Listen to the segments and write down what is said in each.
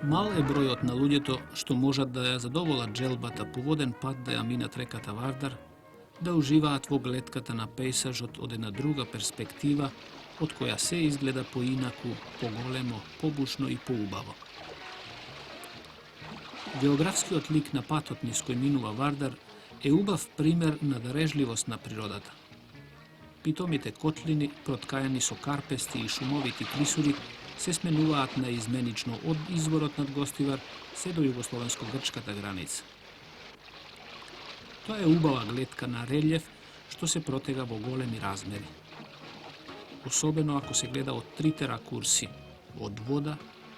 Мал е бројот на луѓето што можат да ја задоволат желбата по воден пат да ја минат реката Вардар, да уживаат во глетката на пејсажот од една друга перспектива, од која се изгледа поинаку, поголемо, побушно и поубаво. Географскиот лик на патот низ кој минува Вардар е убав пример на дарежливост на природата. Питомите котлини, проткајани со карпести и шумовити клисури, се сменуваат на изменично од изворот над Гостивар се до југословенско-грчката граница. Тоа е убава гледка на релјеф што се протега во големи размери. Особено ако се гледа од трите ракурси, од вода,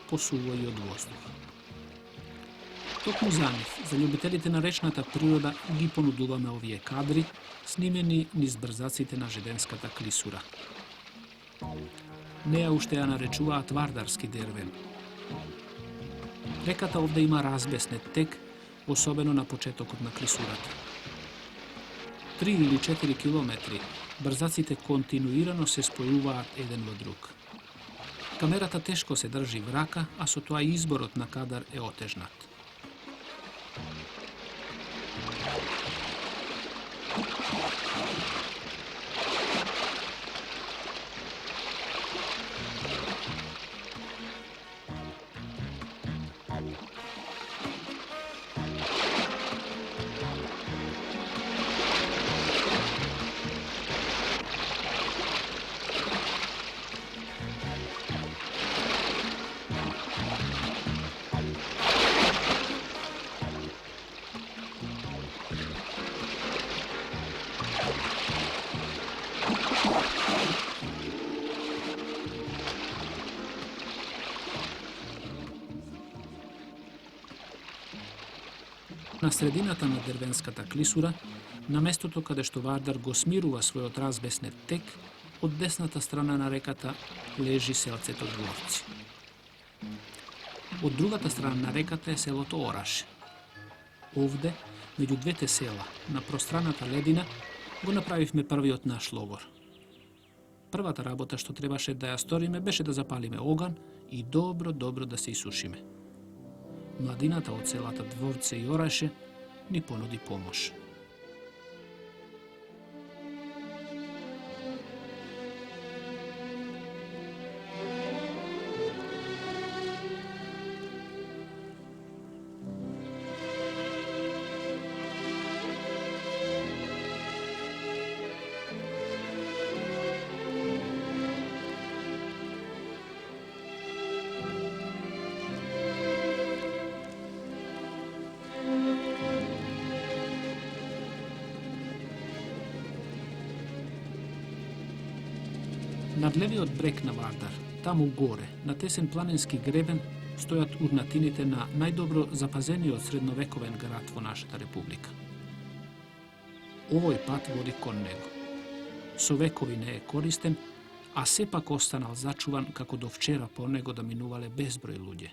посуво и од воздух. Токму за нив, за љубителите на речната природа, ги понудуваме овие кадри, снимени низ брзаците на Жеденската клисура. Неа уште ја наречуваат Вардарски дервен. Реката овде има разбеснет тек, особено на почетокот на клисурата. 3 или 4 километри, брзаците континуирано се спојуваат еден во друг. Камерата тешко се држи врака, а со тоа изборот на кадар е отежнат. На средината на Дервенската клисура, на местото каде што Вардар го смирува својот разбеснет тек, од десната страна на реката лежи селцето Дворци. Од другата страна на реката е селото Ораше. Овде, меѓу двете села, на пространата ледина, го направивме првиот наш логор. Првата работа што требаше да ја сториме беше да запалиме оган и добро да се исушиме. Младината од селата Дворце и Ораше ни понуди помош. Над левиот брег на Вардар, таму горе, на тесен планински гребен, стојат урнатините на најдобро запазениот средновековен град во нашата република. Овој пат води кон него. Со векови не е користен, а сепак останал зачуван како до вчера по него да минувале безброј луѓе.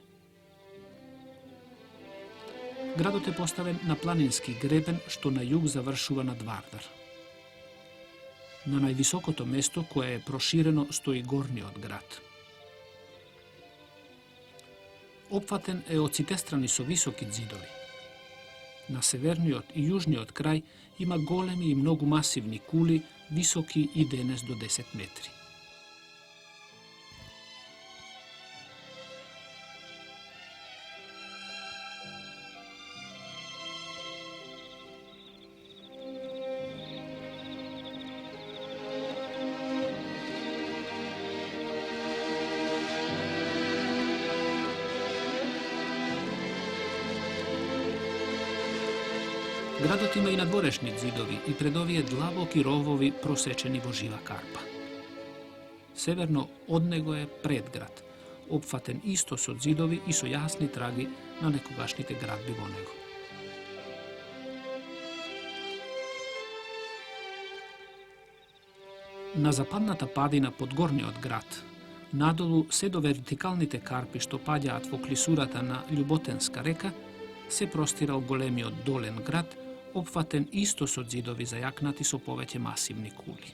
Градот е поставен на планински гребен што на југ завршува над Вардар. На највисокото место, кое е проширено, стои горниот град. Опфатен е од сите страни со високи ѕидови. На северниот и јужниот крај има големи и многу масивни кули, високи и денес до 10 метри. Градот има и надворешни ѕидови и пред овие длабоки ровови просечени во жива карпа. Северно од него е предград, опфатен исто со ѕидови и со јасни траги на некогашните градби во него. На западната падина под горниот град, надолу се до вертикалните карпи што паѓаат во клисурата на Љуботенска река, се простирал големиот долен град, опфатен исто со ѕидови зајакнати со повеќе масивни кули.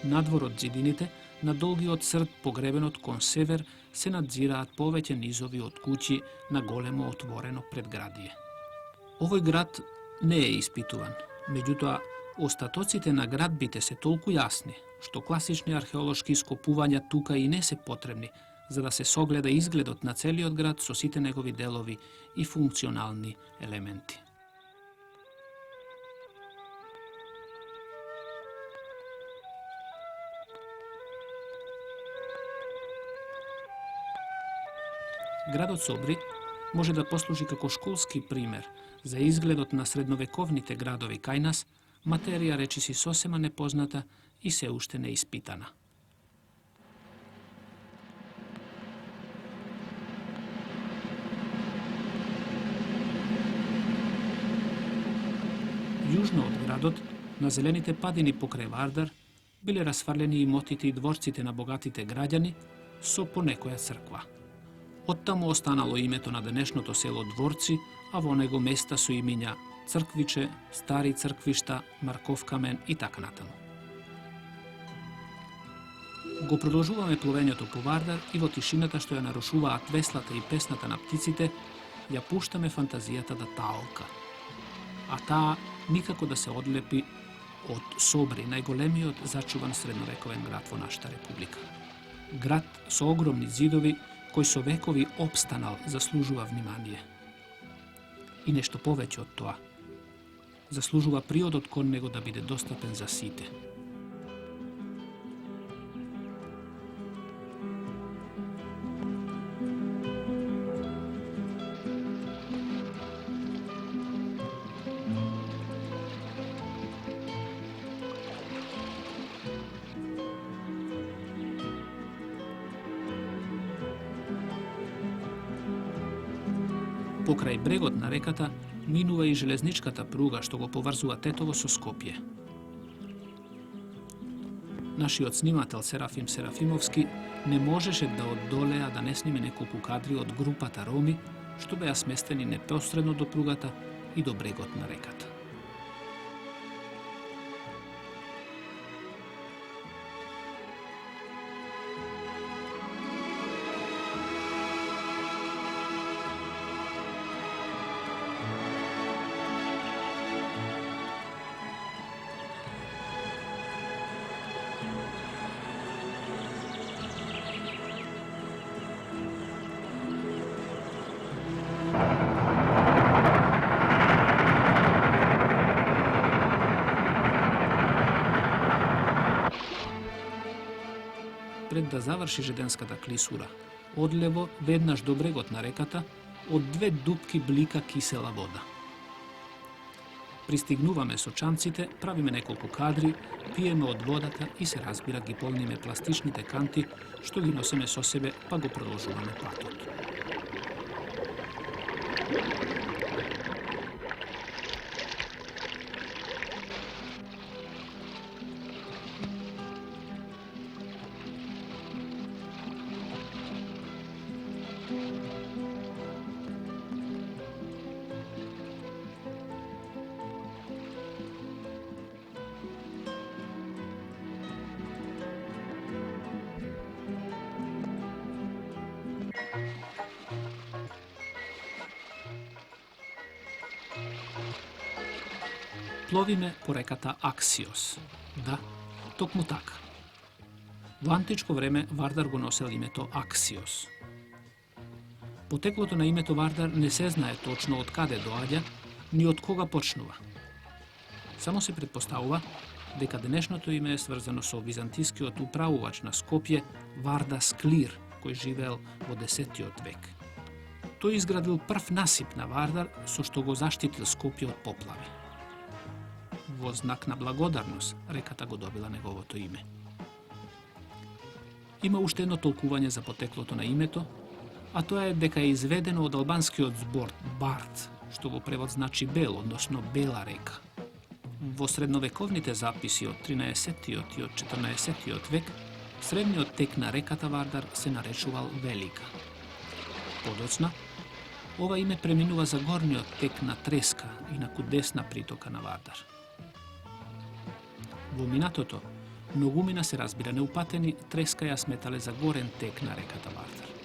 Надвор од ѕидините на долгиот црт погребенот кон север се надзираат повеќе низови од куќи на големо отворено предградие. Овој град не е испитуван, меѓутоа остатоците на градбите се толку јасни, што класични археолошки ископувања тука и не се потребни, за да се согледа изгледот на целиот град со сите негови делови и функционални елементи. Градот Собри може да послужи како школски пример за изгледот на средновековните градови кај нас, материја речиси сосема непозната и се уште неиспитана. Јужно од градот, на зелените падини покрај Вардар, биле расфрлени имотите и дворците на богатите граѓани со по некоја црква. Оттаму останало името на денешното село Дворци, а во него места со имиња Црквиче, Стари црквишта, Марков камен и така натаму. Го продолжуваме пловењето по Вардар и во тишината што ја нарушуваат веслата и песната на птиците, ја пуштаме фантазијата да таолка. А таа никако да се одлепи од Собри, најголемиот зачуван средновековен град во нашата република. Град со огромни зидови, кој со векови опстанал, заслужува внимание. И нешто повеќе од тоа. Заслужува приодот кон него да биде достапен за сите. Покрај брегот на реката минува и железничката пруга што го поврзува Тетово со Скопје. Нашиот снимател Серафим Серафимовски не можеше да оддолеа да не сниме неколку кадри од групата роми што беа сместени непосредно до пругата и до брегот на реката. Пред да заврши жеденската клисура, одлево, веднаш до брегот на реката, од две дупки блика кисела вода. Пристигнуваме со чанците, правиме неколку кадри, пиеме од водата и се разбира ги полниме пластичните канти, што ги носиме со себе, па го продолжуваме патот. Пловиме по реката Аксиос. Да, токму така. Во античко време Вардар го носел името Аксиос. Потеклото на името Вардар не се знае точно од каде доаѓа, ни од кога почнува. Само се предпоставува дека денешното име е сврзано со византискиот управувач на Скопје Варда Склир, кој живеел во 10 век. Тој изградил прв насип на Вардар со што го заштитил Скопје од поплави. Во знак на благодарност, реката го добила неговото име. Има уште едно толкување за потеклото на името, а тоа е дека е изведено од албанскиот збор Бард, што во превод значи бел, односно бела река. Во средновековните записи од 13 и од 14 век, средниот тек на реката Вардар се наречувал Велика. Подоцна, ова име преминува за горниот тек на Треска, инаку десна притока на Вардар. Во минатото, Многумина се разбира неупатени, треска ја сметале за горен тек на реката Вардар.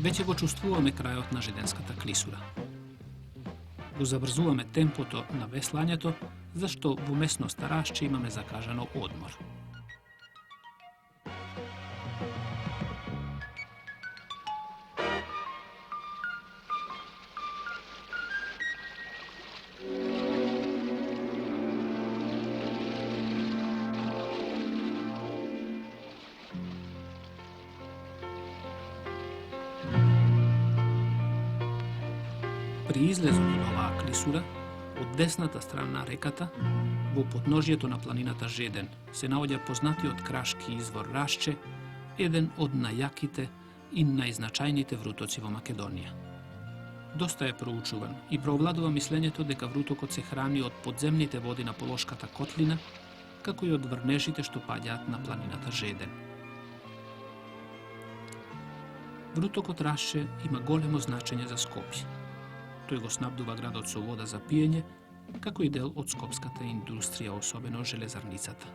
Веќе го чувствуваме крајот на Жеденската клисура. Го забрзуваме темпото на веслањето, зашто во местноста Рашче имаме закажано одмор. При излезот од оваа клисура, од десната страна на реката, во подножјето на планината Жеден, се наоѓа познатиот крашки извор Рашче, еден од најаките и најзначајните врутоци во Македонија. Доста е проучуван и преовладува мислењето дека врутокот се храни од подземните води на Полошката котлина, како и од врнежите што паѓаат на планината Жеден. Врутокот Рашче има големо значење за Скопје. Тој го снабдува градот со вода за пиење, како и дел од скопската индустрија, особено железарницата.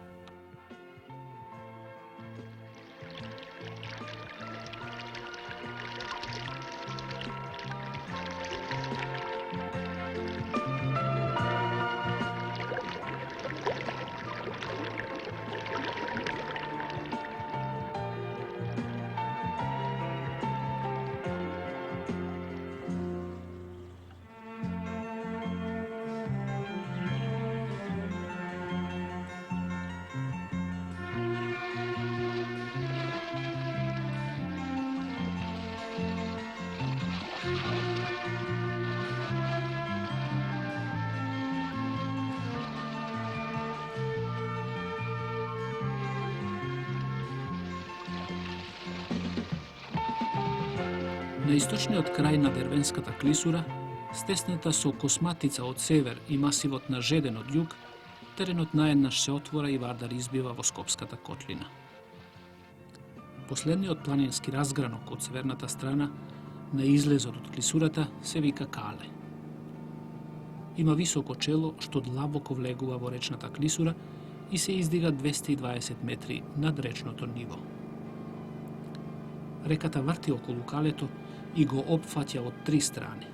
На источниот крај на Дервенската клисура, стесната со Косматица од север и масивот на Жеден од југ, теренот наеднаш се отвора и Вардар избива во Скопската котлина. Последниот планински разгранок од северната страна на излезот од клисурата се вика Кале. Има високо чело што длабоко влегува во речната клисура и се издига 220 метри над речното ниво. Реката врти околу Калето и го опфаќа од три страни.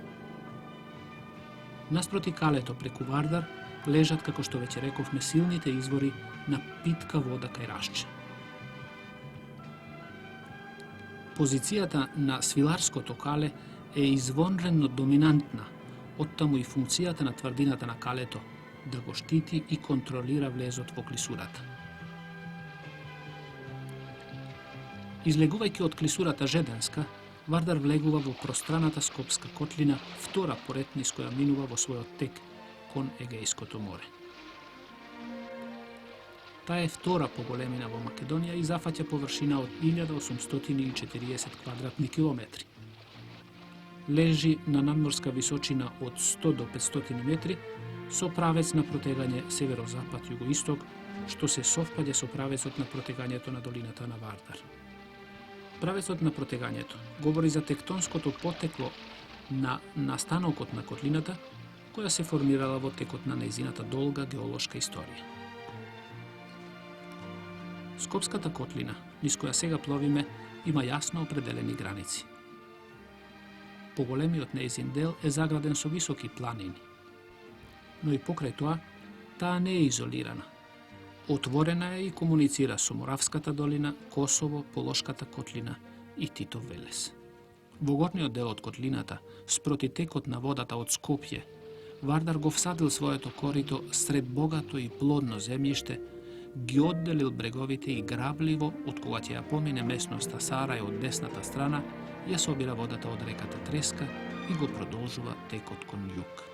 Наспроти Калето преку Вардар лежат, како што веќе рековме, силните извори на питка вода кај Рашче. Позицијата на свиларското Кале е извонредно доминантна, оттаму и функцијата на тврдината на Калето да го штити и контролира влезот во клисурата. Излегувајќи од клисурата Жеденска, Вардар влегува во пространата Скопска котлина, втора поред низ која минува во својот тек кон Егејското море. Таа е втора по големина во Македонија и зафаќа површина од 1840 квадратни километри. Лежи на надморска височина од 100 до 500 метри со правец на протегање северозапад-југоисток, што се совпаѓа со правецот на протегањето на долината на Вардар. Правецот на протегањето говори за тектонското потекло на настанокот на котлината, која се формирала во текот на нејзината долга геолошка историја. Скопската котлина, низ која сега пловиме, има јасно определени граници. Поголемиот нејзин дел е заграден со високи планини, но и покрај тоа, таа не е изолирана. Отворена е и комуницира со Моравската долина, Косово, Полошката котлина и Титов Велес. Во горниот дел од котлината, спроти текот на водата од Скопје, Вардар го всадил своето корито сред богато и плодно земјиште, ги одделил бреговите и грабливо, од кога ќе ја помине местноста Сарај од десната страна, ја собира водата од реката Треска и го продолжува текот кон југ.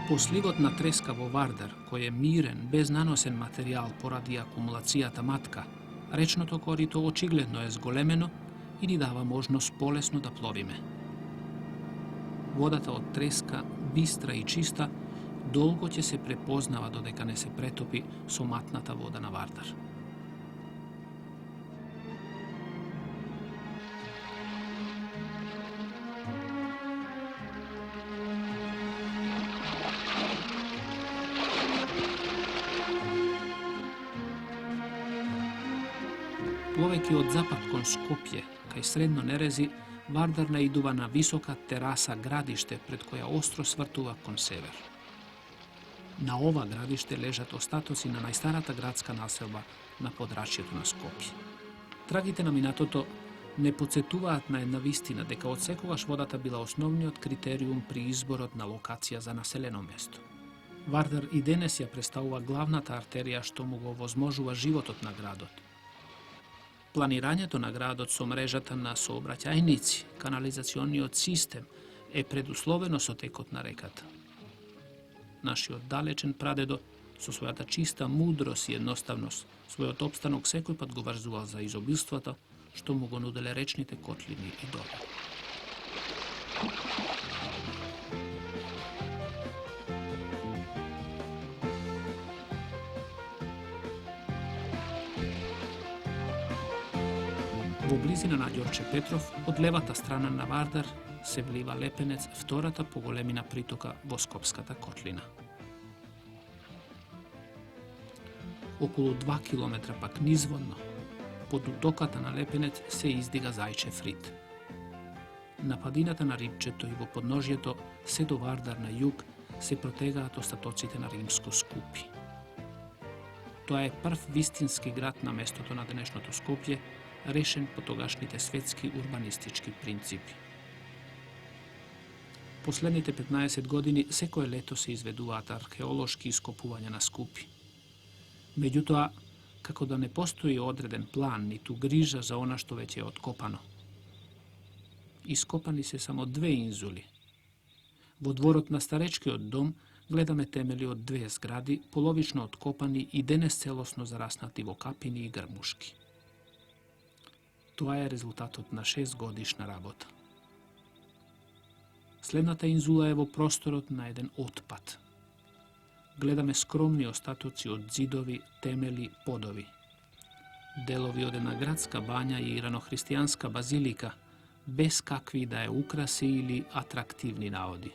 Posливот на треска во Вардар, кој е мирен, без наносен материјал поради акумулацијата матка, речното корито очигледно е зголемено и ни дава можност полесно да пловиме. Водата од треска, бистра и чиста, долго ќе се препознава додека не се претопи со матната вода на Вардар. Пловејќи од запад кон Скопје, кај средно Нерези, Вардар наидува на висока тераса градиште пред која остро свртува кон север. На ова градиште лежат остатоци на најстарата градска населба на подрачјето на Скопје. Трагите на минатото не потсетуваат на една вистина дека од секогаш водата била основниот критериум при изборот на локација за населено место. Вардар и денес ја представува главната артерија што му го овозможува животот на градот. Планирањето на градот со мрежата на сообраќајници, канализационниот систем е предусловено со текот на реката. Нашиот далечен прадедо, со својата чиста мудрост и едноставност, својот опстанок секој пат го врзувал за изобилството, што му го нуделе речните котлини и доби. Во близина на Ѓорче Петров, од левата страна на Вардар, се влива Лепенец, втората по големина притока во Скопската котлина. Околу 2 километра пак низводно, под утоката на Лепенец се издига Зајчев рид. На падината на ридчето и во подножјето, се до Вардар на југ, се протегаат остатоците на римско Скупи. Тоа е прв вистински град на местото на денешното Скопје, решен по тогашните светски урбанистички принципи. Последните 15 години секое лето се изведуваат археолошки ископувања на Скупи. Меѓутоа, како да не постои одреден план, ниту грижа за она што веќе е откопано. Ископани се само 2 инзули. Во дворот на старечкиот дом гледаме темели од 2 згради, половично откопани и денес целосно зараснати во капини и грмушки. Тоа е резултатот на 6 годишна работа. Следната инзула е во просторот на еден отпад. Гледаме скромни остатоци од зидови, темели, подови. Делови од една градска бања и ранохристијанска базилика, без какви да е украси или атрактивни наводи.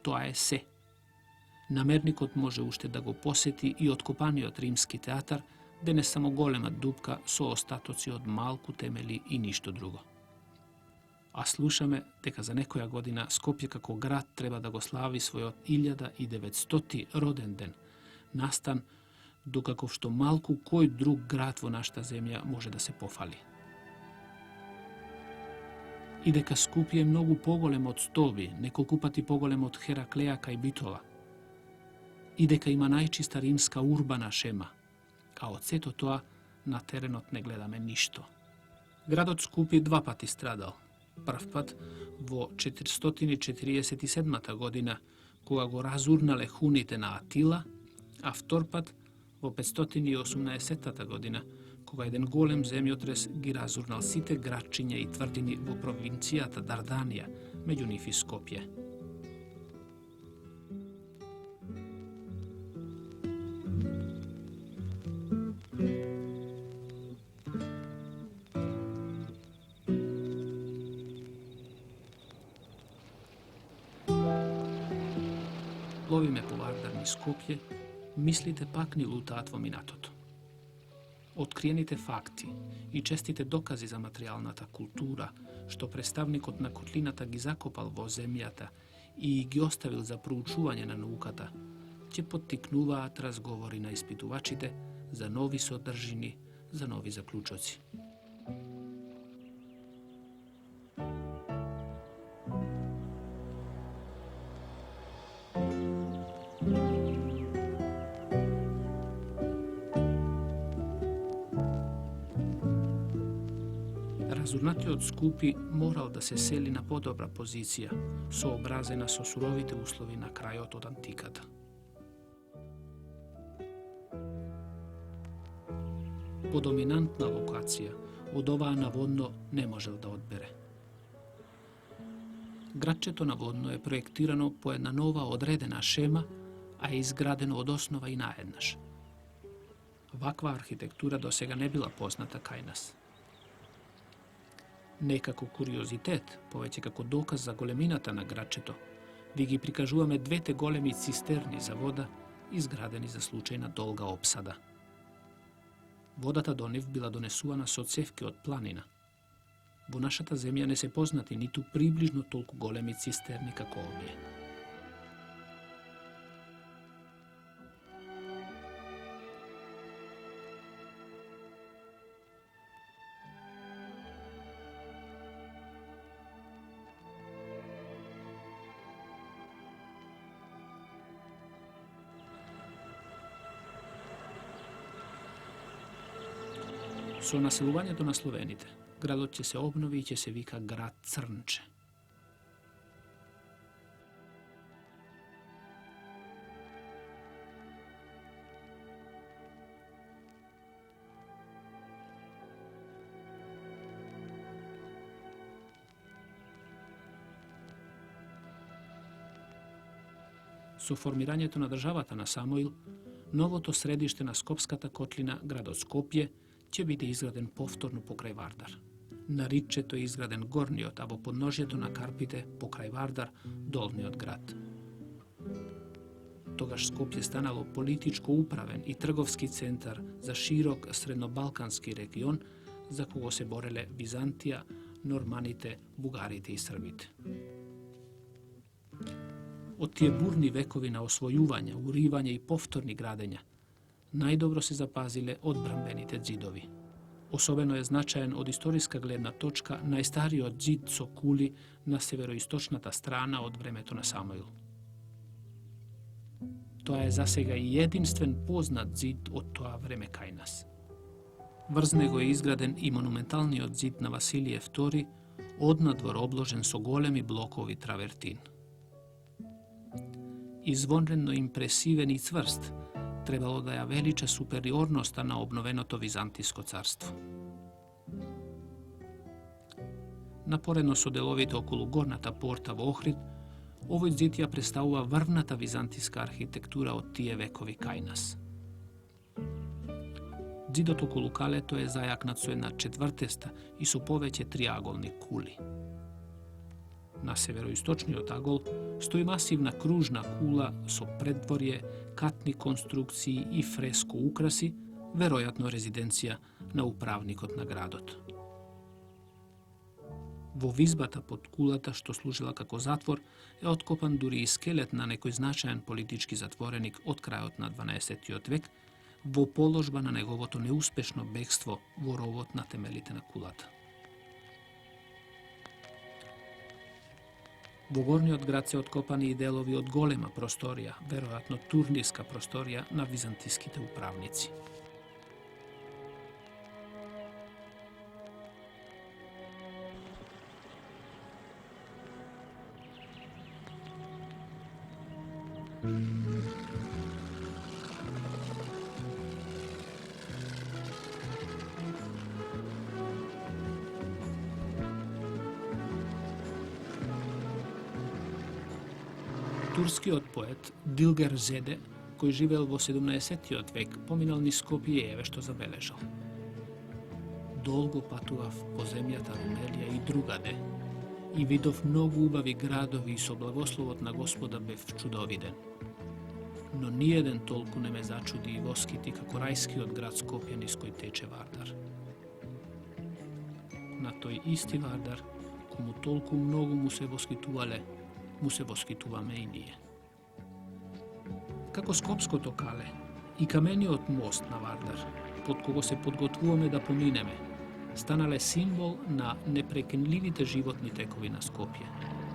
Тоа е се. Намерникот може уште да го посети и откопаниот римски театар, денес само голема дупка со остатоци од малку темели и ништо друго. А слушаме дека за некоја година Скопје како град треба да го слави својот 1900 роден ден, настан докако што малку кој друг град во нашата земја може да се пофали. И дека Скопје е многу поголем од Стоби, неколку пати поголем од Хераклеја кај Битола. И дека има најчиста римска урбана шема, а од сето тоа на теренот не гледаме ништо. Градот Скопје 2 пати страдал. Прв пат во 447 година, кога го разурнале хуните на Атила, а втор пат во 518 година, кога еден голем земјотрес ги разурнал сите градчиња и тврдини во провинцијата Дарданија, меѓу нив и Скопје. Пловиме по Вардар низ Скопје, мислите пак ни лутаат во минатото. Откриените факти и честите докази за материјалната култура, што представникот на котлината ги закопал во земјата и ги оставил за проучување на науката, ќе поттикнуваат разговори на испитувачите за нови содржини, за нови заклучоци. Razurnati od Skupi morao da se seli na podobra pozicija, soobrazena so surovite uslovi na kraju od antikada. Podominantna lokacija od ova navodno ne može da odbere. Gradčeto navodno je projektirano po jedna nova odredena šema, a je izgradeno od osnova i najednaš. Ovakva arhitektura do sega ne bila poznata kaj nas. Nekako kuriozitet, poveć kako dokaz za goleminata na Gradčeto, vi gi prikažuvame dvete golemi cisterni za voda, izgradeni za slučajna dolga opsada. Vodata do nив bila donesuvana so cevke od planina. Vo našата zemlja ne se poznati nitu približno toliko golemi cisterni kako ovdje. So naselovanjem na Slovenite. Gradot će se obnovi i će se vika grad Crnče. So formiranjeto na državata na Samoil, novoto središte na Skopskata kotlina, gradot Skopje, će biti izgraden povtorno pokraj Vardar. Na Ritčeto je izgraden gornjot, a vo podnožjeto na Karpite pokraj Vardar dolnjot grad. Togaž Skopje stanalo političko upraven i trgovski centar za širok srednjobalkanski region za kogo se borele Bizantija, Normanite, Bugarite i Srbite. Od tije burni vekovi na osvojuvanja, urivanja i povtorni gradenja, najdobro se zapazile odbrambenite zidovi. Osobeno je značajan od istorijska gledna točka najstariji od zid Sokuli na severoistočnata strana od vremeto na Samoilu. To je za sega i jedinstven poznat zid od toa vreme kaj nas. Vrz nego je izgraden i monumentalni od zid na Vasilijev tori, odnadvor obložen so golemi blokovi travertin. Izvonredno impresiven i cvrst, trebalo da ja veliča superiornosta na obnovenoto Vizantijsko carstvo. Naporeno so delovito okolo gornata porta v Ohrid, ovoj zidja predstavlja vrvnata vizantijska arhitektura od tije vekovi kaj nas. Zidot okolo kaleto je zajaknat su jedna četvrtesta i su poveće triagolni kuli. Na severoistočni od agol stoji masivna kružna kula so predvorje, katni konstrukciji i fresko ukrasi, verojatno rezidencija na upravnikot na gradot. Vo vizbata pod kulata, što služila kako zatvor, je otkopan duri i skelet na nekoj značajan politički zatvorenik od krajot na 12. vek, vo položba na njegovoto neuspešno bekstvo vo rovot na temelite na kulata. Vo gornji od grad se otkopani i delovi od golema prostorija, verojatno turnirska prostorija na vizantijskite upravnici. Turski odpoet Dilger Zede, koji živel vo 17. vek, pominal ni Skopijeve što zabeležal. Dolgo patuvav po zemljata Rumelija i drugade i vidov mnogo ubavi gradovi i so blagoslovotna gospoda bev čudoviden. No nijeden tolku ne me začudi i voskiti kako rajski od grad Skopje niskoj teče Vardar. Na toj isti Vardar, komu tolku mnogo mu se voskituvale, mu se voskituvame i nije. Kako skopsko tokale i kameniot most na Vardar, pod kogo se podgotvujeme da pomineme, stanale simbol na neprekenljivite životni tekovi na Skopje.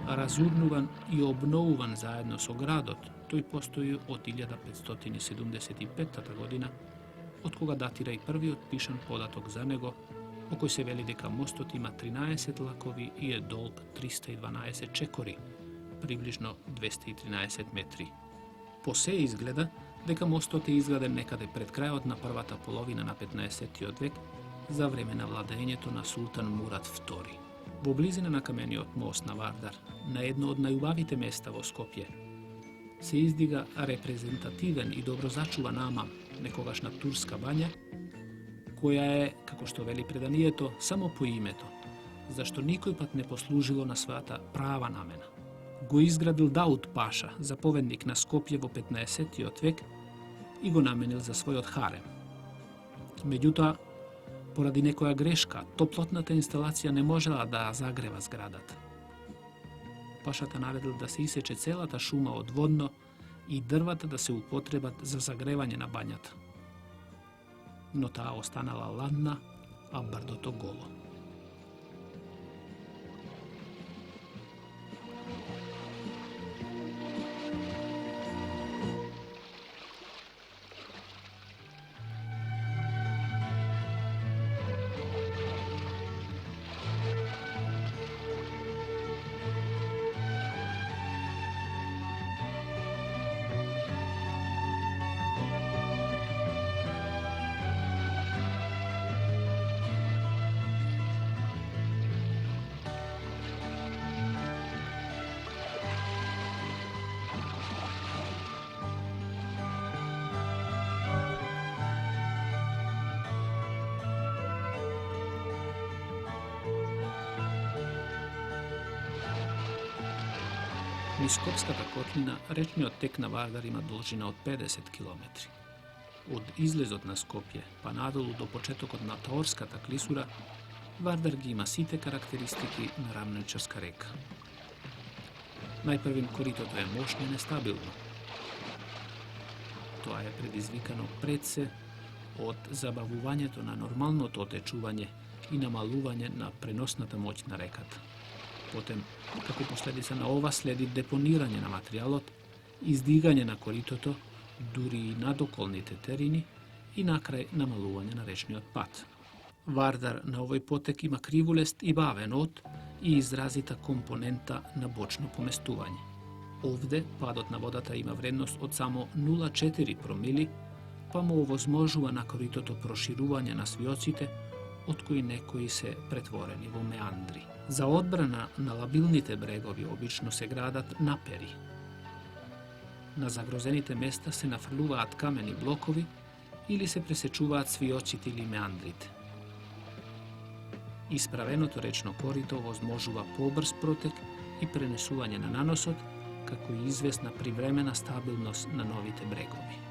Razurnuvan i obnovuvan zajedno so gradot, toj postoji od 1575. godina, od koga datira i prvi otpišan podatok za nego, oko se veli дека мостот има 13 лакови и е долг 312 чекори, приближно 213 метри. По се изгледа дека мостот е изграден некаде пред крајот на првата половина на 15-тиот век за време на владењето на султан Мурад II. Во близина на камениот мост на Вардар, на едно од најубавите места во Скопје, се издига репрезентативен и добро зачуван амам, некогашна турска бања, која е, како што вели преданието, само по името, зашто никој пат не послужило на својата права намена. Го изградил Дауд Паша, заповедник на Скопје во 15-тиот век, и го наменил за својот харем. Меѓутоа, поради некоја грешка, топлотната инсталација не можела да загрева зградата. Пашата наредил да се исече целата шума од водно и дрвата да се употребат за загревање на бањата. Но таа останала ладна, а брдото голо. Низ Скопската котлина, речниот тек на Вардар има должина од 50 км. Од излезот на Скопје, па надолу до почетокот на Таорската клисура, Вардар ги има сите карактеристики на рамничарска река. Најпрвим, коритото е мощно и нестабилно. Тоа е предизвикано пред се од забавувањето на нормалното отечување и намалување на преносната моќ на реката. Потем, како последица на ова следи депонирање на материјалот, издигање на коритото, дури и над околните терини и накрај намалување на речниот пат. Вардар на овој потек има кривулест и бавен од и изразита компонента на бочно поместување. Овде падот на водата има вредност од само 0,4 промили, па му овозможува на коритото проширување на свиоците, од кои некои се претворени во меандри. За одбрана на лабилните брегови обично се градат напери. На загрозените места се нафрлуваат камени блокови или се пресечуваат свиоците или меандрите. Исправеното речно корито овозможува побрз протек и пренесување на наносот, како и известна привремена стабилност на новите брегови.